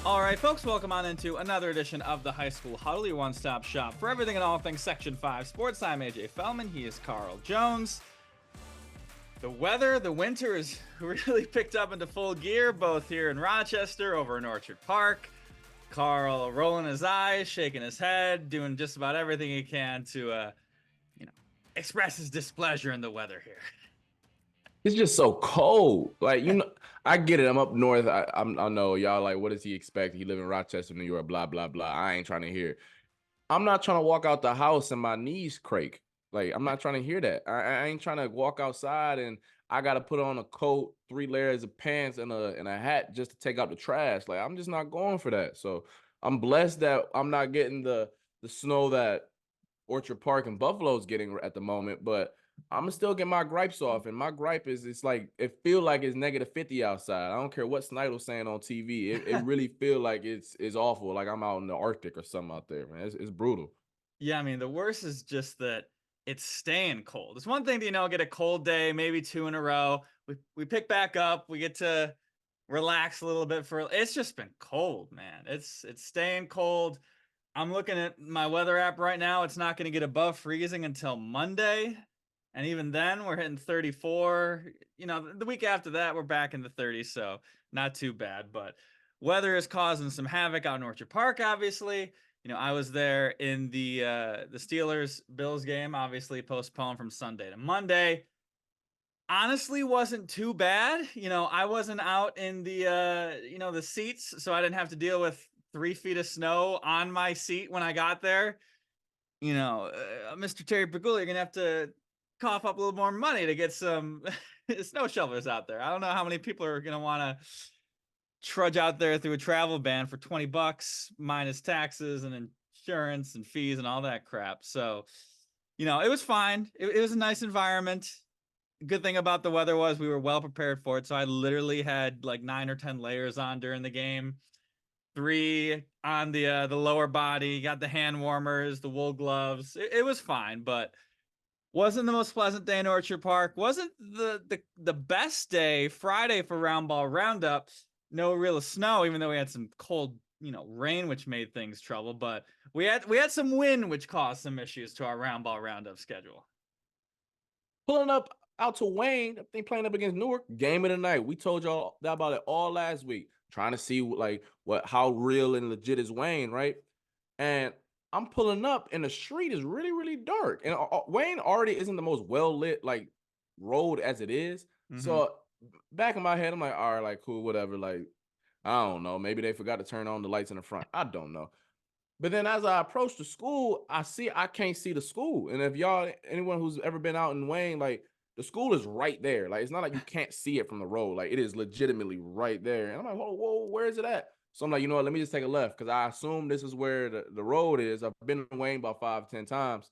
All right, folks, welcome on into another edition of the High School Huddle, your one-stop shop for everything and all things Section 5 sports. I'm AJ Fellman. He is Carl Jones. The weather, the winter is really picked up into full gear, both here in Rochester, over in Orchard Park. Carl rolling his eyes, shaking his head, doing just about everything he can to, express his displeasure in the weather here. It's just so cold. Like, I get it. I'm up north. I know y'all like, what does he expect? He live in Rochester, New York, blah, blah, blah. I ain't trying to hear it. I'm not trying to walk out the house and my knees crake. Like, I'm not trying to hear that. I ain't trying to walk outside and I got to put on a coat, 3 layers of pants and a hat just to take out the trash. Like, I'm just not going for that. So I'm blessed that I'm not getting the snow that Orchard Park and Buffalo's getting at the moment, but I'm gonna still get my gripes off. And my gripe is it's like it feel like it's -50 outside. I don't care what Snyder's saying on TV. It really feel like it's awful. Like I'm out in the Arctic or something out there, man. It's brutal. Yeah, I mean, the worst is just that it's staying cold. It's one thing to, get a cold day, maybe 2 in a row. We pick back up, we get to relax a little bit it's just been cold, man. It's staying cold. I'm looking at my weather app right now. It's not going to get above freezing until Monday. And even then, we're hitting 34. The week after that, we're back in the 30s, so not too bad. But weather is causing some havoc out in Orchard Park, obviously. I was there in the Steelers-Bills game, obviously postponed from Sunday to Monday. Honestly, wasn't too bad. I wasn't out in the seats, so I didn't have to deal with 3 feet of snow on my seat when I got there. Mr. Terry Pagula, you're going to have to cough up a little more money to get some snow shovelers out there. I don't know how many people are going to want to trudge out there through a travel ban for $20 minus taxes and insurance and fees and all that crap. So, it was fine. It was a nice environment. Good thing about the weather was we were well prepared for it. So I literally had like 9 or 10 layers on during the game. 3 on the lower body, got the hand warmers, the wool gloves. It was fine, but wasn't the most pleasant day in Orchard Park. Wasn't the best day Friday for Roundball Roundup. No real snow, even though we had some cold, rain, which made things trouble. But we had some wind, which caused some issues to our Roundball Roundup schedule. Pulling up out to Wayne, they playing up against Newark. Game of the night. We told y'all about it all last week, trying to see how real and legit is Wayne, right? And I'm pulling up, and the street is really, really dark. And Wayne already isn't the most well lit road as it is. Mm-hmm. So back in my head, I'm like, all right, like cool, whatever. Like I don't know, maybe they forgot to turn on the lights in the front. I don't know. But then as I approach the school, I can't see the school. And if anyone who's ever been out in Wayne, like the school is right there. Like it's not like you can't see it from the road. Like it is legitimately right there. And I'm like, whoa, where is it at? So I'm like, you know what? Let me just take a left because I assume this is where the road is. I've been in Wayne about 5-10 times,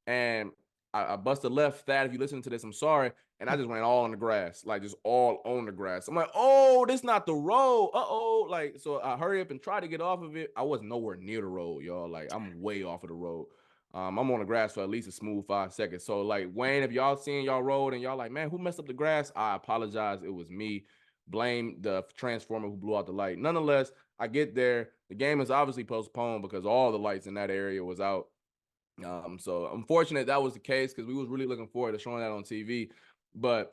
and I busted left. Thad, if you listen to this, I'm sorry. And I just went all on the grass, like just all on the grass. I'm like, oh, this not the road. Uh-oh. Like, so I hurry up and try to get off of it. I was nowhere near the road, y'all. Like, I'm way off of the road. I'm on the grass for at least a smooth 5 seconds. So, like, Wayne, if y'all seeing y'all road and y'all like, man, who messed up the grass? I apologize. It was me. Blame the transformer who blew out the light. Nonetheless, I get there. The game is obviously postponed because all the lights in that area was out. So unfortunate that was the case because we was really looking forward to showing that on TV. But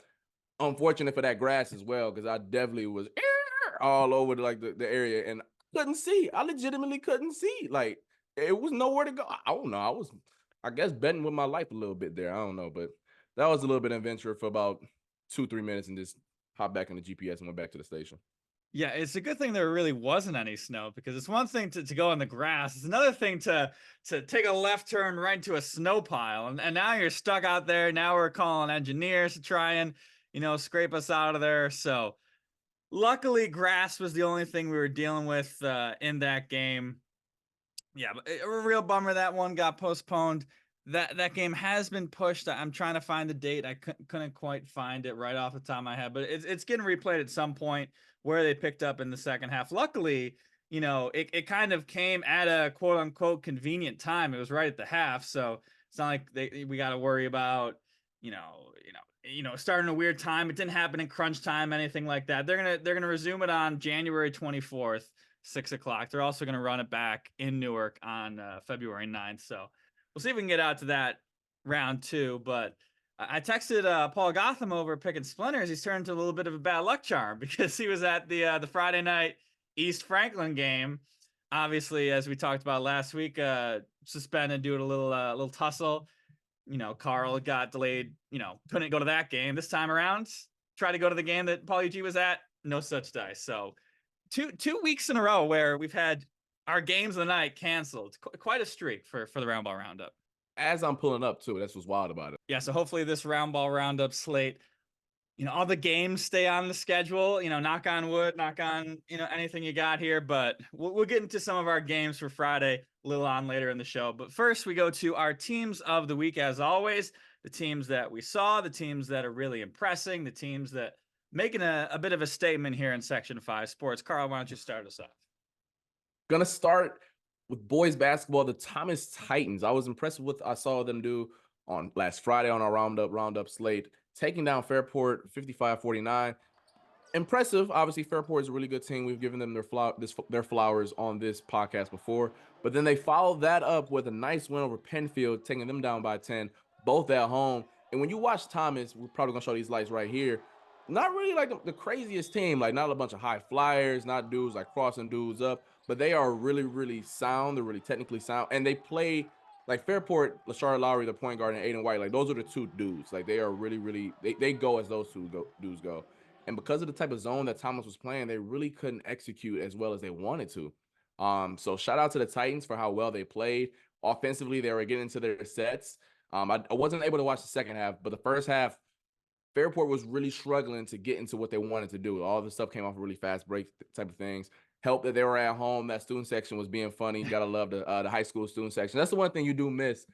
unfortunate for that grass as well, because I definitely was all over the area and couldn't see. I legitimately couldn't see. Like it was nowhere to go. I don't know. I guess betting with my life a little bit there. I don't know, but that was a little bit of adventure for about 2-3 minutes and just hopped back in the GPS and went back to the station. Yeah, it's a good thing there really wasn't any snow because it's one thing to go in the grass. It's another thing to take a left turn right into a snow pile. And now you're stuck out there. Now we're calling engineers to try and, scrape us out of there. So luckily grass was the only thing we were dealing with in that game. Yeah, but a real bummer that one got postponed. That game has been pushed. I'm trying to find the date. I couldn't quite find it right off the top of my head, but it's getting replayed at some point where they picked up in the second half. Luckily, it kind of came at a quote unquote convenient time. It was right at the half, so it's not like we got to worry about starting a weird time. It didn't happen in crunch time, anything like that. They're gonna resume it on January 24th. 6 o'clock. They're also going to run it back in Newark on February 9th. So we'll see if we can get out to that round 2. But I texted Paul Gotham over picking splinters. He's turned into a little bit of a bad luck charm because he was at the Friday night East Franklin game. Obviously, as we talked about last week, suspended due to a little tussle. Carl got delayed, couldn't go to that game. This time around, tried to go to the game that Paul UG was at, no such dice. So two weeks in a row where we've had our games of the night canceled. Quite a streak for the Roundball Roundup. As I'm pulling up too, that's what's wild about it. Yeah, so hopefully this Roundball Roundup slate, all the games stay on the schedule, knock on wood, knock on, anything you got here. But we'll get into some of our games for Friday a little on later in the show. But first, we go to our teams of the week, as always. The teams that we saw, the teams that are really impressing, the teams that making a bit of a statement here in Section 5 Sports. Carl, why don't you start us off? Gonna start with boys basketball, the Thomas Titans. I was impressed with what I saw them do on last Friday on our roundup slate, taking down Fairport 55-49. Impressive. Obviously, Fairport is a really good team. We've given them their flowers on this podcast before. But then they followed that up with a nice win over Penfield, taking them down by 10, both at home. And when you watch Thomas, we're probably going to show these lights right here. Not really like the craziest team, like not a bunch of high flyers, not dudes like crossing dudes up, but they are really, really sound. They're really technically sound. And they play like Fairport, Lashard Lowry, the point guard, and Aiden White. Like those are the two dudes. Like they are really, really, they go as those dudes go. And because of the type of zone that Thomas was playing, they really couldn't execute as well as they wanted to. So shout out to the Titans for how well they played. Offensively, they were getting into their sets. I wasn't able to watch the second half, but the first half, Fairport was really struggling to get into what they wanted to do. All the stuff came off really fast break type of things. Helped that they were at home. That student section was being funny. Gotta love the high school student section. That's the one thing you do miss.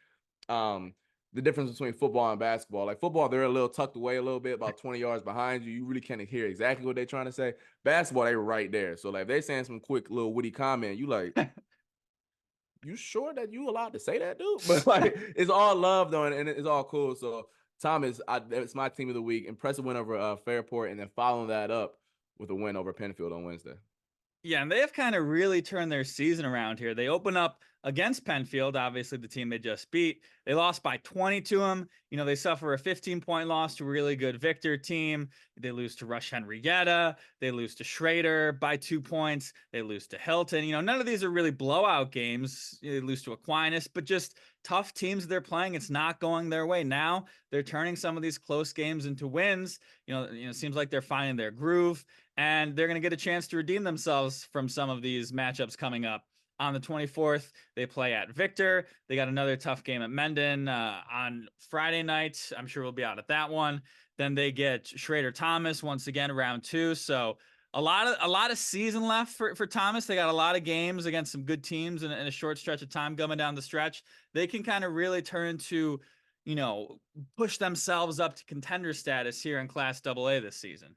The difference between football and basketball. Like football, they're a little tucked away a little bit, about 20 yards behind you. You really can't hear exactly what they're trying to say. Basketball, they were right there. So like if they're saying some quick little witty comment, you like, you sure that you allowed to say that, dude? But like it's all love though, and it's all cool. So Thomas, it's my team of the week. Impressive win over Fairport, and then following that up with a win over Penfield on Wednesday. Yeah, and they have kind of really turned their season around here. They open up against Penfield, obviously the team they just beat. They lost by 20 to them. They suffer a 15-point loss to a really good Victor team. They lose to Rush-Henrietta. They lose to Schrader by 2 points. They lose to Hilton. None of these are really blowout games. They lose to Aquinas, but just tough teams they're playing. It's not going their way. Now they're turning some of these close games into wins. It seems like they're finding their groove, and they're going to get a chance to redeem themselves from some of these matchups coming up. On the 24th, they play at Victor. They got another tough game at Mendon on Friday night. I'm sure we'll be out at that one. Then they get Schrader Thomas once again, round 2. So a lot of season left for Thomas. They got a lot of games against some good teams in a short stretch of time coming down the stretch. They can kind of really turn to, push themselves up to contender status here in Class AA this season.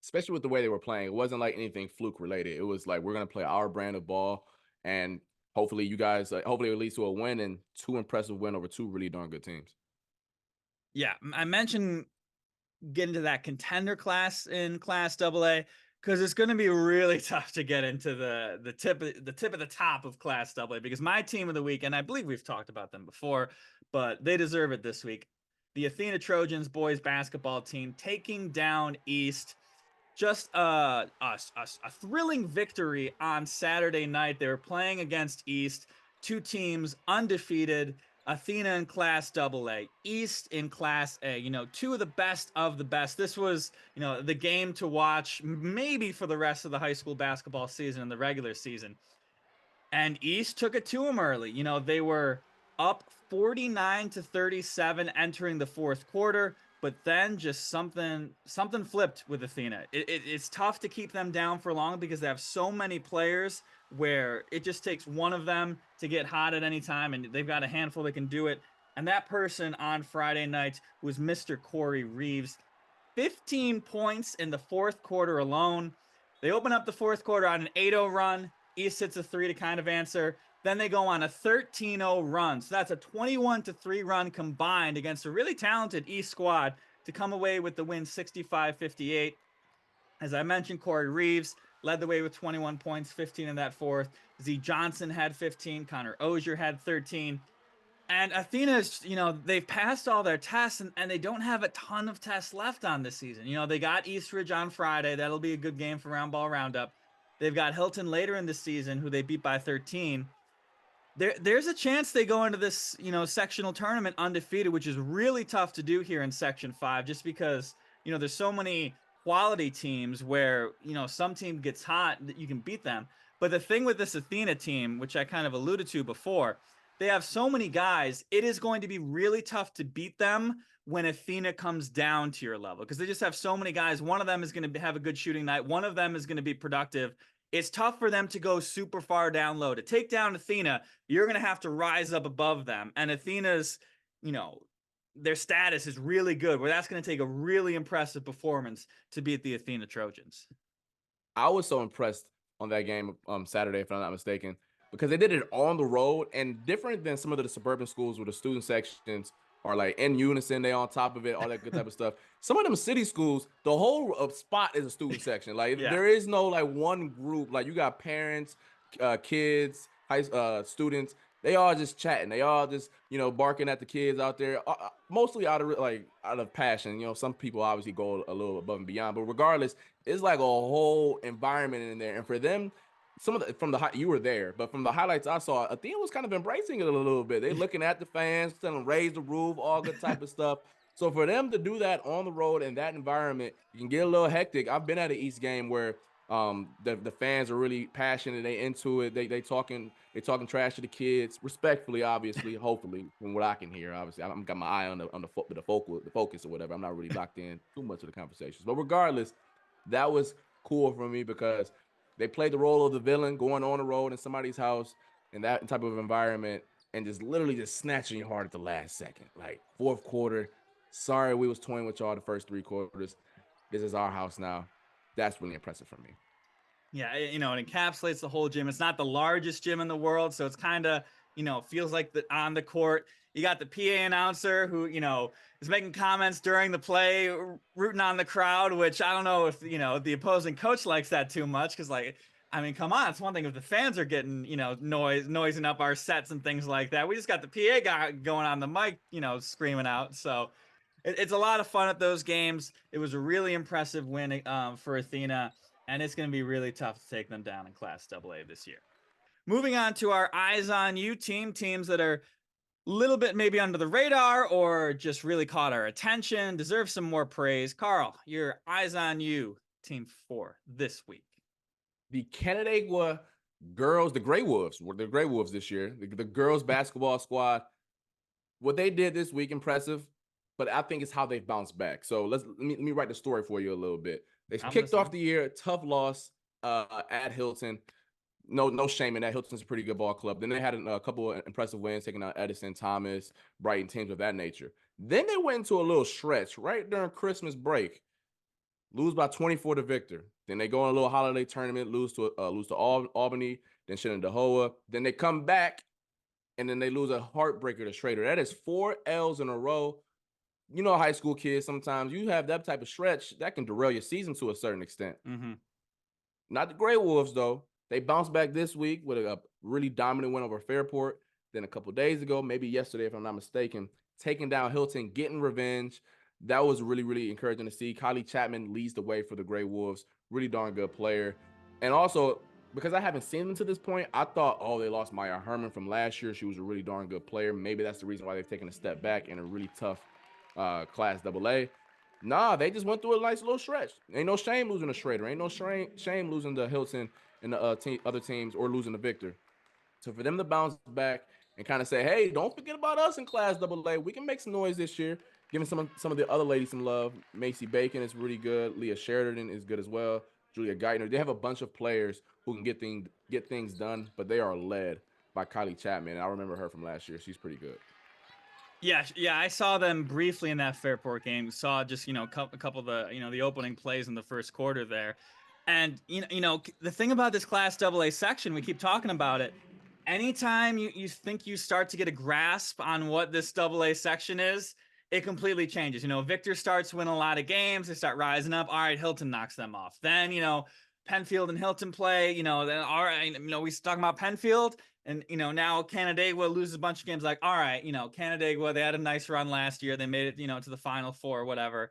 Especially with the way they were playing. It wasn't like anything fluke related. It was like, we're going to play our brand of ball. And hopefully you guys, hopefully it leads to a win and 2 impressive win over 2 really darn good teams. Yeah, I mentioned getting to that contender class in Class AA because it's going to be really tough to get into the tip of the top of Class AA, because my team of the week, and I believe we've talked about them before, but they deserve it this week. The Athena Trojans boys basketball team taking down East. Just a thrilling victory on Saturday night. They were playing against East, 2 teams undefeated. Athena in Class AA, East in Class A. 2 of the best. This was, the game to watch maybe for the rest of the high school basketball season and the regular season. And East took it to them early. They were up 49-37 entering the fourth quarter. But then just something flipped with Athena. It's tough to keep them down for long because they have so many players where it just takes one of them to get hot at any time, and they've got a handful that can do it. And that person on Friday night was Mr. Corey Reeves. 15 points in the fourth quarter alone. They open up the fourth quarter on an 8-0 run. East hits a 3 to kind of answer. Then they go on a 13-0 run. So that's a 21-3 run combined against a really talented East squad to come away with the win 65-58. As I mentioned, Corey Reeves led the way with 21 points, 15 in that fourth. Z Johnson had 15. Connor Ozier had 13. And Athena's, they've passed all their tests and they don't have a ton of tests left on this season. They got Eastridge on Friday. That'll be a good game for Roundball Roundup. They've got Hilton later in the season, who they beat by 13. There's a chance they go into this, sectional tournament undefeated, which is really tough to do here in Section 5, just because, there's so many quality teams where, some team gets hot that you can beat them. But the thing with this Athena team, which I kind of alluded to before, they have so many guys, it is going to be really tough to beat them when Athena comes down to your level, because they just have so many guys. One of them is going to have a good shooting night. One of them is going to be productive. It's tough for them to go super far down low. To take down Athena, you're going to have to rise up above them. And Athena's, their status is really good, where that's going to take a really impressive performance to beat the Athena Trojans. I was so impressed on that game Saturday, if I'm not mistaken, because they did it on the road, and different than some of the suburban schools where the student sections are like in unison, they on top of it, all that good type of stuff. Some of them city schools, the whole spot is a student section. Like there is no like one group. Like you got parents, kids, students. They all just chatting. They all just barking at the kids out there, mostly out of passion. Some people obviously go a little above and beyond, but regardless, it's like a whole environment in there. And for them, you were there, but from the highlights I saw, Athena was kind of embracing it a little bit. They're looking at the fans, telling them raise the roof, all good type of stuff. So for them to do that on the road in that environment, you can get a little hectic. I've been at an East game where the fans are really passionate, they into it, they talking trash to the kids, respectfully, obviously, hopefully, from what I can hear. Obviously, I've got my eye on the focus or whatever. I'm not really locked in too much of the conversations, but regardless, that was cool for me because they played the role of the villain, going on the road in somebody's house in that type of environment, and just literally just snatching your heart at the last second. Like fourth quarter, sorry we was toying with y'all the first 3 quarters. This is our house now. That's really impressive for me. Yeah, it encapsulates the whole gym. It's not the largest gym in the world, so it's kind of, feels like on the court. You got the PA announcer who, is making comments during the play, rooting on the crowd, which I don't know if, the opposing coach likes that too much. Cause come on, it's one thing if the fans are getting, noising up our sets and things like that. We just got the PA guy going on the mic, screaming out. So it's a lot of fun at those games. It was a really impressive win for Athena, and it's going to be really tough to take them down in Class AA this year. Moving on to our Eyes on You teams that are little bit maybe under the radar or just really caught our attention, deserve some more praise. Carl, your Eyes on You team 4 this week. The Canandaigua girls, the Grey Wolves this year, the girls basketball squad. What they did this week, impressive, but I think it's how they bounced back. So let me write the story for you a little bit. They kicked off the year, tough loss at Hilton. No shame in that. Hilton's a pretty good ball club. Then they had a couple of impressive wins, taking out Edison, Thomas, Brighton, teams of that nature. Then they went into a little stretch right during Christmas break, lose by 24 to Victor. Then they go on a little holiday tournament, lose to Albany, then Shenandoah. Then they come back, and then they lose a heartbreaker to Schrader. That is 4 L's in a row. High school kids, sometimes you have that type of stretch that can derail your season to a certain extent. Mm-hmm. Not the Grey Wolves, though. They bounced back this week with a really dominant win over Fairport. Then a couple days ago, maybe yesterday, if I'm not mistaken, taking down Hilton, getting revenge. That was really, really encouraging to see. Kylie Chapman leads the way for the Grey Wolves. Really darn good player. And also, because I haven't seen them to this point, I thought, they lost Maya Herman from last year. She was a really darn good player. Maybe that's the reason why they've taken a step back in a really tough Class AA. Nah, they just went through a nice little stretch. Ain't no shame losing to Schrader. Ain't no shame losing to Hilton and the other teams, or losing to Victor. So for them to bounce back and kind of say, hey, don't forget about us in Class AA. We can make some noise this year. Giving some of the other ladies some love. Macy Bacon is really good. Leah Sheridan is good as well. Julia Geithner. They have a bunch of players who can get things done, but they are led by Kylie Chapman. I remember her from last year. She's pretty good. Yeah, I saw them briefly in that Fairport game. Saw just a couple of the the opening plays in the first quarter there, and the thing about this Class AA section, we keep talking about it. Anytime you think you start to get a grasp on what this AA section is, it completely changes. Victor starts winning a lot of games. They start rising up. All right, Hilton knocks them off. Then Penfield and Hilton play, then all right, we talking about Penfield, and now Canandaigua loses a bunch of games. Like, all right, Canandaigua, they had a nice run last year. They made it, to the Final Four, whatever.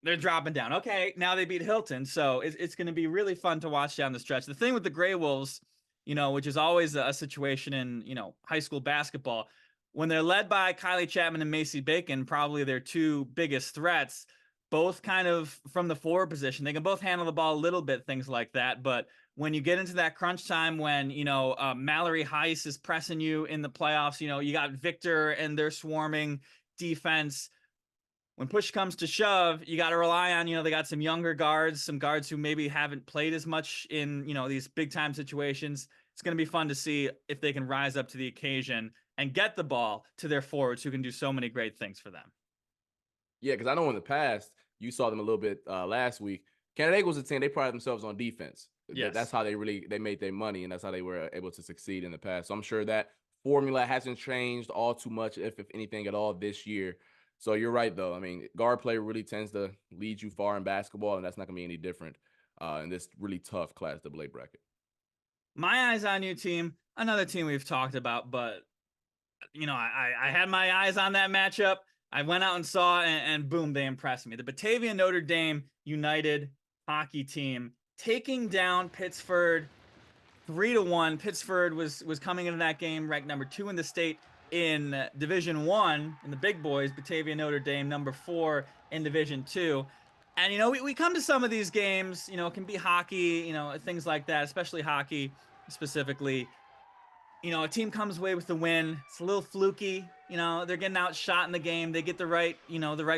They're dropping down. Okay, now they beat Hilton, so it's going to be really fun to watch down the stretch. The thing with the Grey Wolves, which is always a situation in high school basketball, when they're led by Kylie Chapman and Macy Bacon, probably their two biggest threats, both kind of from the forward position. They can both handle the ball a little bit, things like that. But when you get into that crunch time, when Mallory Heiss is pressing you in the playoffs, you got Victor and their swarming defense. When push comes to shove, you got to rely on, they got some younger guards, some guards who maybe haven't played as much in, these big time situations. It's going to be fun to see if they can rise up to the occasion and get the ball to their forwards who can do so many great things for them. Yeah, because I know in the past, you saw them a little bit last week. Canandaigua was a team, they pride themselves on defense. Yes. That's how they made their money, and that's how they were able to succeed in the past. So I'm sure that formula hasn't changed all too much, if anything at all, this year. So you're right, though. I mean, guard play really tends to lead you far in basketball, and that's not going to be any different in this really tough Class AA bracket. My eyes on you, team. Another team we've talked about, but, I had my eyes on that matchup. I went out and saw, and boom, they impressed me. The Batavia Notre Dame United hockey team taking down Pittsford 3-1. Pittsford was coming into that game ranked number 2 in the state in Division 1 in the big boys. Batavia Notre Dame number 4 in Division 2. And we come to some of these games, it can be hockey, things like that, especially hockey specifically. A team comes away with the win. It's a little fluky. They're getting outshot in the game. They get the right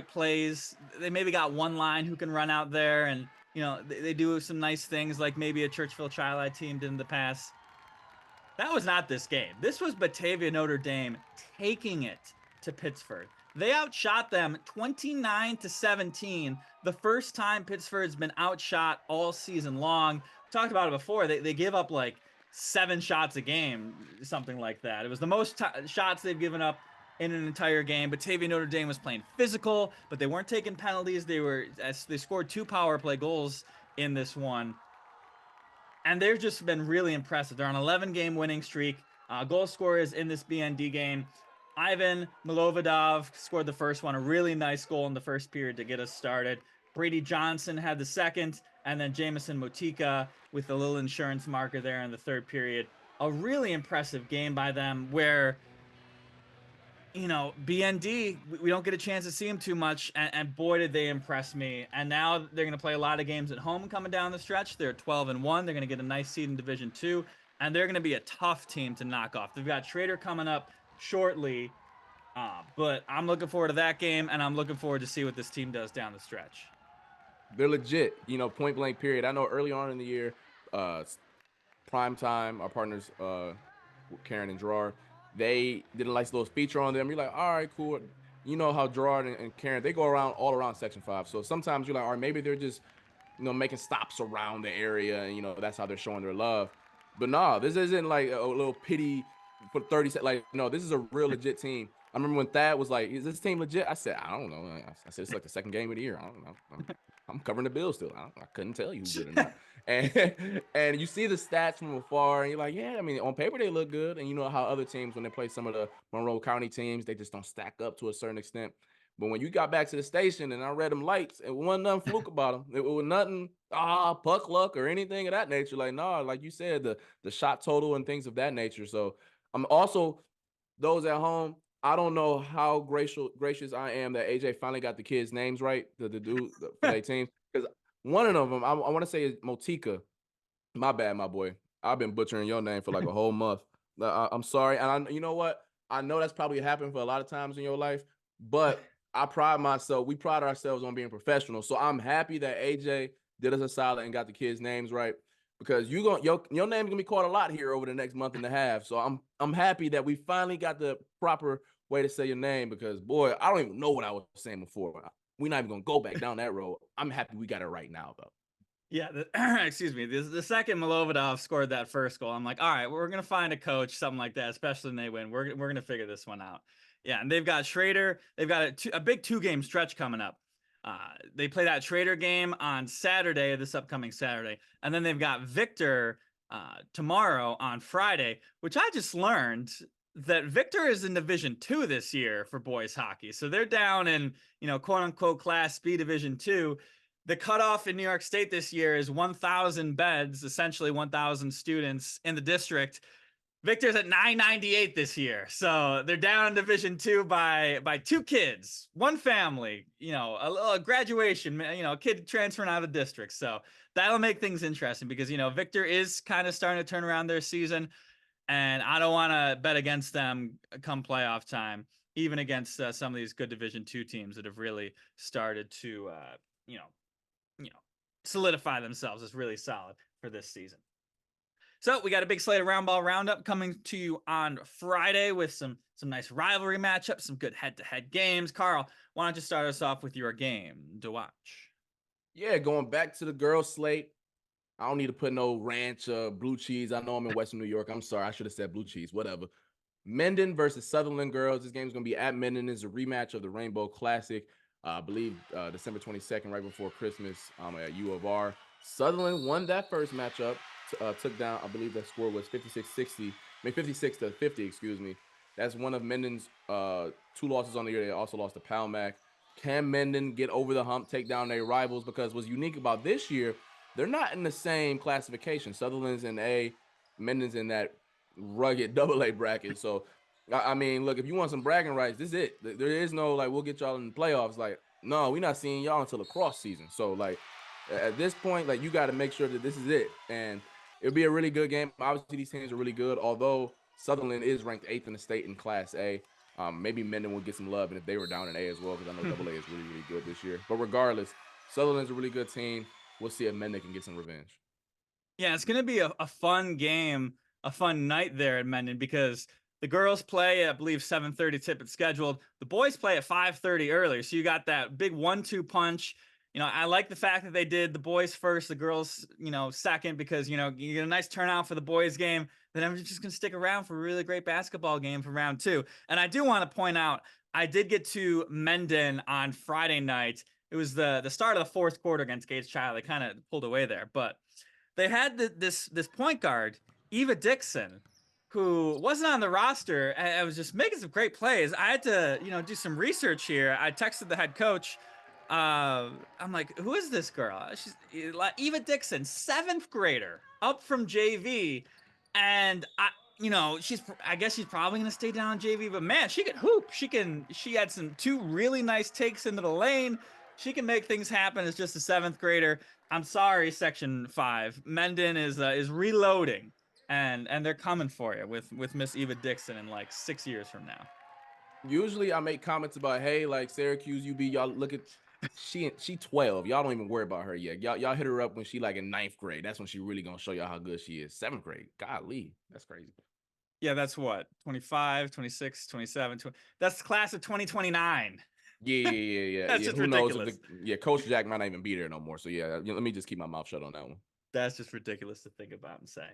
plays. They maybe got one line who can run out there, and they do some nice things like maybe a Churchville Tri-Lite team did in the past. That was not this game. This was Batavia Notre Dame taking it to Pittsford. They outshot them 29-17. The first time Pittsford's been outshot all season long. We talked about it before. They give up like 7 shots a game, something like that. It was the most shots they've given up in an entire game. Batavia Notre Dame was playing physical, but they weren't taking penalties. They scored 2 power play goals in this one. And they've just been really impressive. They're on an 11-game winning streak. Goal scorers in this BND game. Ivan Milovodov scored the first one, a really nice goal in the first period to get us started. Brady Johnson had the second, and then Jameson Motika with a little insurance marker there in the third period. A really impressive game by them where, BND, we don't get a chance to see them too much, and boy, did they impress me. And now they're going to play a lot of games at home coming down the stretch. They're 12-1. They're going to get a nice seed in Division 2, and they're going to be a tough team to knock off. They've got Schrader coming up shortly, but I'm looking forward to that game, and I'm looking forward to see what this team does down the stretch. They're legit, point blank period. I know early on in the year, Prime Time, our partners, Karen and Gerard, they did a nice little feature on them. You're like, all right, cool. You know how Gerard and Karen, they go all around Section 5. So sometimes you're like, all right, maybe they're just, making stops around the area, and, that's how they're showing their love. But nah, this isn't like a little pity for 30 seconds. Like, no, this is a real legit team. I remember when Thad was like, is this team legit? I said, I don't know. I said, it's like the second game of the year. I don't know. I'm covering the bill still. I couldn't tell you who did or not. And you see the stats from afar, and you're like, yeah, I mean, on paper they look good. And you know how other teams, when they play some of the Monroe County teams, they just don't stack up to a certain extent. But when you got back to the station and I read them lights, it wasn't nothing fluke about them. It was nothing, puck luck or anything of that nature. Like, nah, like you said, the shot total and things of that nature. So I'm also, those at home, I don't know how gracious I am that AJ finally got the kids' names right, the dude for their team. Because one of them, I want to say is Motika. My bad, my boy. I've been butchering your name for like a whole month. I'm sorry. And you know what? I know that's probably happened for a lot of times in your life, but we pride ourselves on being professional. So I'm happy that AJ did us a solid and got the kids' names right, because your name's gonna be called a lot here over the next month and a half. So I'm happy that we finally got the proper way to say your name, because boy, I don't even know what I was saying before. We're not even gonna go back down that road. I'm happy we got it right now, though. Yeah, excuse me. The second Milovodov scored that first goal, I'm like, all right, we're gonna find a coach, something like that, especially when they win. We're gonna figure this one out. Yeah, and they've got Schrader. They've got a big 2-game stretch coming up. They play that Trader game on Saturday, this upcoming Saturday, and then they've got Victor tomorrow on Friday, which I just learned that Victor is in Division 2 this year for boys hockey. So they're down in, quote unquote Class B Division 2. The cutoff in New York State this year is 1,000 beds, essentially 1,000 students in the district. Victor's at 998 this year. So they're down in Division 2 by 2 kids, one family, a graduation, a kid transferring out of the district. So that'll make things interesting because, Victor is kind of starting to turn around their season. And I don't want to bet against them come playoff time, even against some of these good Division 2 teams that have really started to, solidify themselves as really solid for this season. So we got a big slate of Roundball Roundup coming to you on Friday with some nice rivalry matchups, some good head-to-head games. Carl, why don't you start us off with your game to watch? Yeah, going back to the girls' slate. I don't need to put no ranch blue cheese. I know I'm in Western New York. I'm sorry. I should have said blue cheese. Whatever. Mendon versus Sutherland girls. This game's going to be at Mendon. It's a rematch of the Rainbow Classic. I believe December 22nd, right before Christmas at U of R. Sutherland won that first matchup. Took down, I believe the score was 56-60. 56-50, excuse me. That's one of Mendon's 2 losses on the year. They also lost to Palmac. Can Mendon get over the hump, take down their rivals? Because what's unique about this year, they're not in the same classification. Sutherland's in A, Mendon's in that rugged AA bracket. So, I mean, look, if you want some bragging rights, this is it. There is no, we'll get y'all in the playoffs. No, we're not seeing y'all until the cross season. So, at this point, you got to make sure that this is it. And it'll be a really good game. Obviously, these teams are really good, although Sutherland is ranked 8th in the state in Class A. Maybe Mendon will get some love, and if they were down in A as well, because I know AA is really, really good this year. But regardless, Sutherland's a really good team. We'll see if Mendon can get some revenge. Yeah, it's going to be a fun game, a fun night there at Mendon because the girls play, I believe, 7:30 tip it's scheduled. The boys play at 5:30 earlier. So you got that big 1-2 punch. I like the fact that they did the boys first, the girls, second, because, you get a nice turnout for the boys game. Then I'm just going to stick around for a really great basketball game for round 2. And I do want to point out, I did get to Mendon on Friday night. It was the start of the 4th quarter against Gates Child. They kind of pulled away there, but they had this point guard, Eva Dixon, who wasn't on the roster. I was just making some great plays. I had to, do some research here. I texted the head coach. I'm like, who is this girl? She's Eva Dixon, 7th grader, up from JV, and I guess she's probably gonna stay down in JV. But man, she can hoop. She had some 2 really nice takes into the lane. She can make things happen as just a 7th grader. I'm sorry, Section 5. Mendon is reloading, and they're coming for you with Miss Eva Dixon in 6 years from now. Usually I make comments about, hey, Syracuse, UB, y'all look at she 12. Y'all don't even worry about her yet. Y'all hit her up when she in 9th grade. That's when she really gonna show y'all how good she is. 7th grade. Golly, that's crazy. Yeah, that's what, 25, 26, 27, 20. That's the class of 2029. Yeah. That's just ridiculous. Coach Jack might not even be there no more. So let me just keep my mouth shut on that one. That's just ridiculous to think about and say.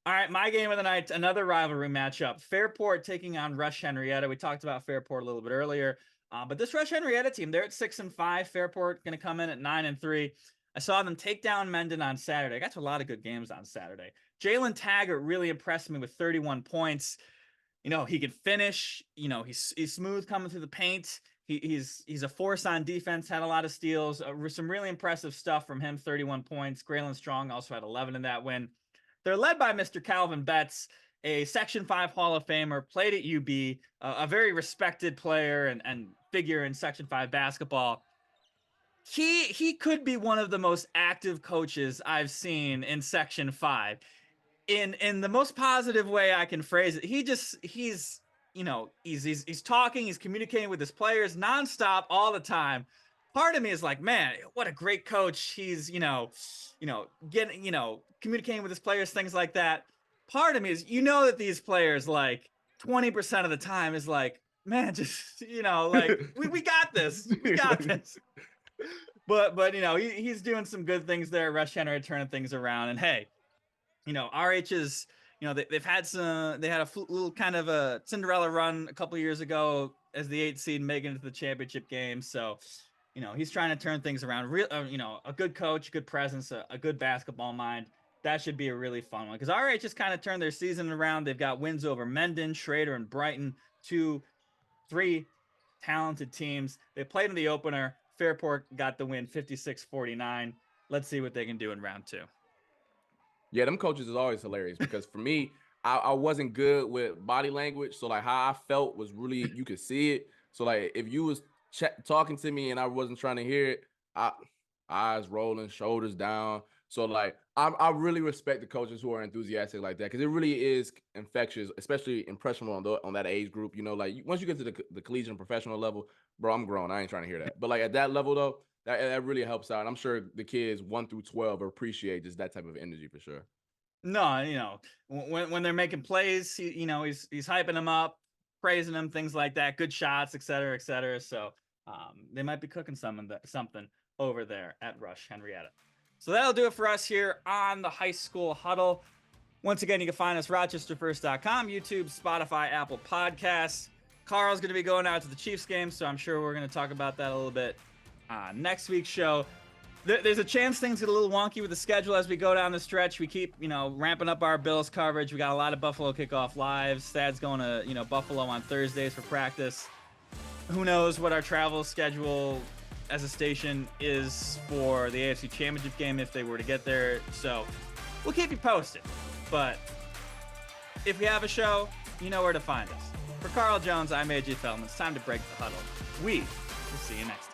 All right, my game of the night, another rivalry matchup. Fairport taking on Rush-Henrietta. We talked about Fairport a little bit earlier. But this Rush-Henrietta team, they're at 6-5. Fairport going to come in at 9-3. I saw them take down Mendon on Saturday. I got to a lot of good games on Saturday. Jalen Taggart really impressed me with 31 points. He can finish. He's smooth coming through the paint. He's a force on defense, had a lot of steals. Some really impressive stuff from him, 31 points. Graylin Strong also had 11 in that win. They're led by Mr. Calvin Betts, a Section 5 Hall of Famer, played at UB, a very respected player and figure in Section 5 basketball. He could be one of the most active coaches I've seen in Section 5. In the most positive way I can phrase it, he's talking, he's communicating with his players nonstop all the time. Part of me is like, man, what a great coach. He's, getting, communicating with his players, things like that. Part of me is, that these players 20% of the time is like, man, just, we got this. We got this. But he's doing some good things there. Rush-Henrietta turning things around. And hey, RH is, they've had they had a little kind of a Cinderella run a couple years ago as the 8th seed making it to the championship game. So, he's trying to turn things around. A good coach, good presence, a good basketball mind. That should be a really fun one because RH just kind of turned their season around. They've got wins over Mendon, Schrader, and Brighton, 3 talented teams. They played in the opener. Fairport got the win 56-49. Let's see what they can do in round 2. Yeah, them coaches is always hilarious because for me, I wasn't good with body language. So like how I felt was really, you could see it. So like if you was talking to me and I wasn't trying to hear it, eyes rolling, shoulders down. So like I really respect the coaches who are enthusiastic like that because it really is infectious, especially impressionable on that age group. Like once you get to the collegiate and professional level, bro, I'm grown. I ain't trying to hear that. But like at that level though, that really helps out. And I'm sure the kids 1 through 12 appreciate just that type of energy for sure. No, when they're making plays, he's hyping them up, praising them, things like that, good shots, et cetera, et cetera. So they might be cooking something over there at Rush-Henrietta. So that'll do it for us here on the High School Huddle. Once again, you can find us rochesterfirst.com, YouTube, Spotify, Apple Podcasts. Carl's going to be going out to the Chiefs game, so I'm sure we're going to talk about that a little bit next week's show. There's a chance things get a little wonky with the schedule as we go down the stretch. We keep, ramping up our Bills coverage. We got a lot of Buffalo kickoff lives. Thad's going to, Buffalo on Thursdays for practice. Who knows what our travel schedule as a station is for the AFC Championship game if they were to get there. So we'll keep you posted. But if we have a show, you know where to find us. For Carl Jones, I'm AJ Feldman. It's time to break the huddle. We will see you next time.